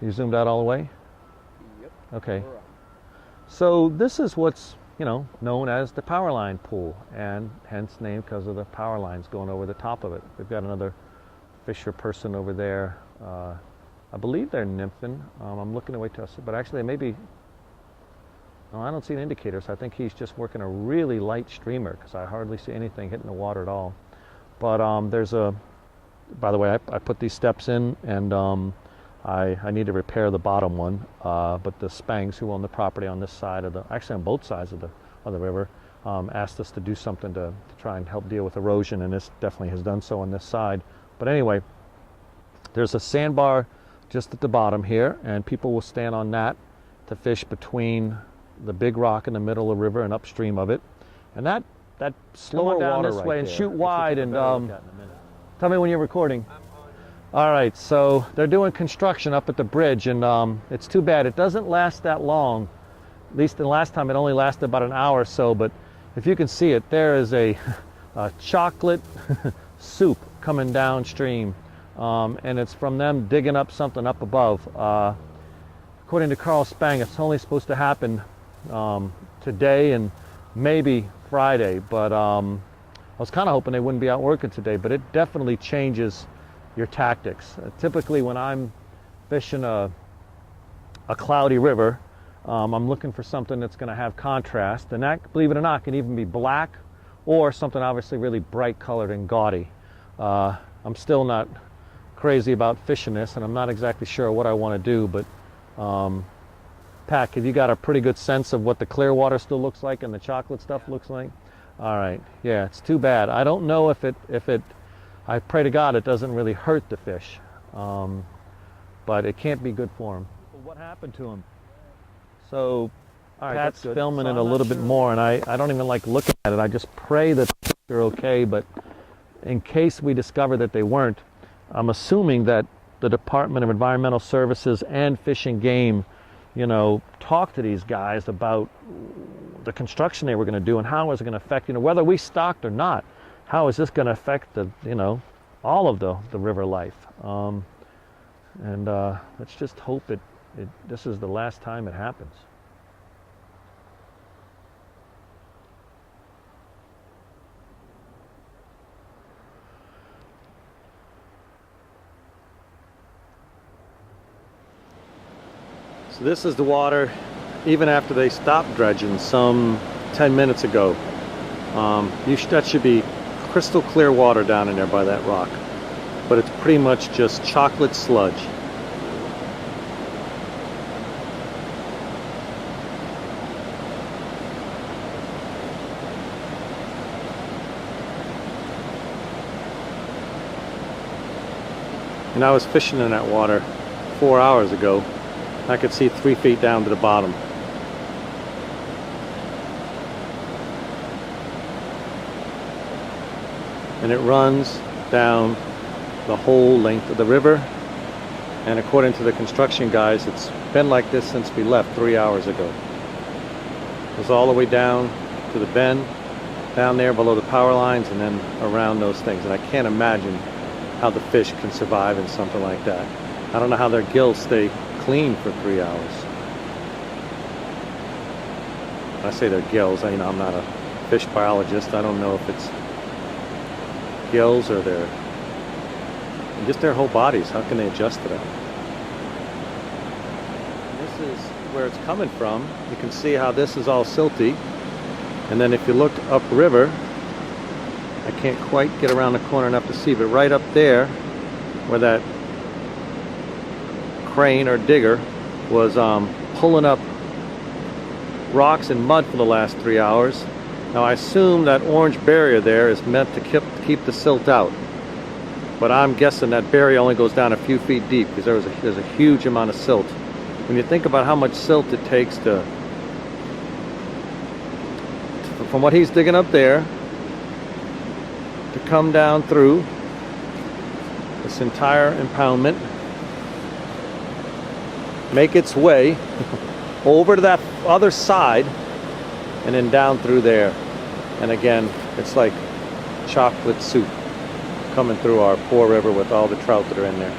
You zoomed out all the way? Yep. Okay. So this is what's, known as the power line pool, and hence named because of the power lines going over the top of it. We've got another fisher person over there. I believe they're nymphing. I'm looking away to us, but actually they may be. No, I don't see an indicator, so I think he's just working a really light streamer because I hardly see anything hitting the water at all. But by the way, I put these steps in, and I need to repair the bottom one. But the Spangs, who own the property on this side actually on both sides of the river, asked us to do something to try and help deal with erosion, and this definitely has done so on this side. But anyway, there's a sandbar just at the bottom here, and people will stand on that to fish between the big rock in the middle of the river and upstream of it. And that slow down this way and shoot wide, and tell me when you're recording. All right, so they're doing construction up at the bridge, and it's too bad it doesn't last that long. At least the last time it only lasted about an hour or so, but if you can see it, there is a chocolate soup coming downstream, and it's from them digging up something up above. According to Carl Spang, it's only supposed to happen today and maybe Friday, but I was kind of hoping they wouldn't be out working today, but it definitely changes your tactics. Typically when I'm fishing a cloudy river, I'm looking for something that's going to have contrast, and that, believe it or not, can even be black or something obviously really bright colored and gaudy. I'm still not crazy about fishing this, and I'm not exactly sure what I want to do, but Pat, have you got a pretty good sense of what the clear water still looks like and the chocolate stuff looks like? All right, yeah, it's too bad. I don't know if it I pray to God it doesn't really hurt the fish, but it can't be good for them. What happened to him? So Pat's filming it a little bit more, and I don't even like looking at it. I just pray that they're okay, but in case we discover that they weren't, I'm assuming that the Department of Environmental Services and Fish and Game, talk to these guys about the construction they were going to do and how is it going to affect, whether we stocked or not, how is this going to affect all of the river life. And let's just hope this is the last time it happens. So this is the water even after they stopped dredging some 10 minutes ago. That should be crystal clear water down in there by that rock, but it's pretty much just chocolate sludge. And I was fishing in that water 4 hours ago. I could see 3 feet down to the bottom. And it runs down the whole length of the river, and according to the construction guys, it's been like this since we left 3 hours ago. It goes all the way down to the bend, down there below the power lines, and then around those things. And I can't imagine how the fish can survive in something like that. I don't know how their gills stay clean for 3 hours. When I say their gills, I'm not a fish biologist. I don't know if it's gills or just their whole bodies. How can they adjust to that? This is where it's coming from. You can see how this is all silty, and then if you look upriver, I can't quite get around the corner enough to see, but right up there where that crane or digger was pulling up rocks and mud for the last 3 hours. Now I assume that orange barrier there is meant to keep the silt out, but I'm guessing that barrier only goes down a few feet deep because there's a huge amount of silt. When you think about how much silt it takes from what he's digging up there to come down through this entire impoundment, make its way over to that other side, and then down through there. And again, it's like chocolate soup coming through our poor river with all the trout that are in there.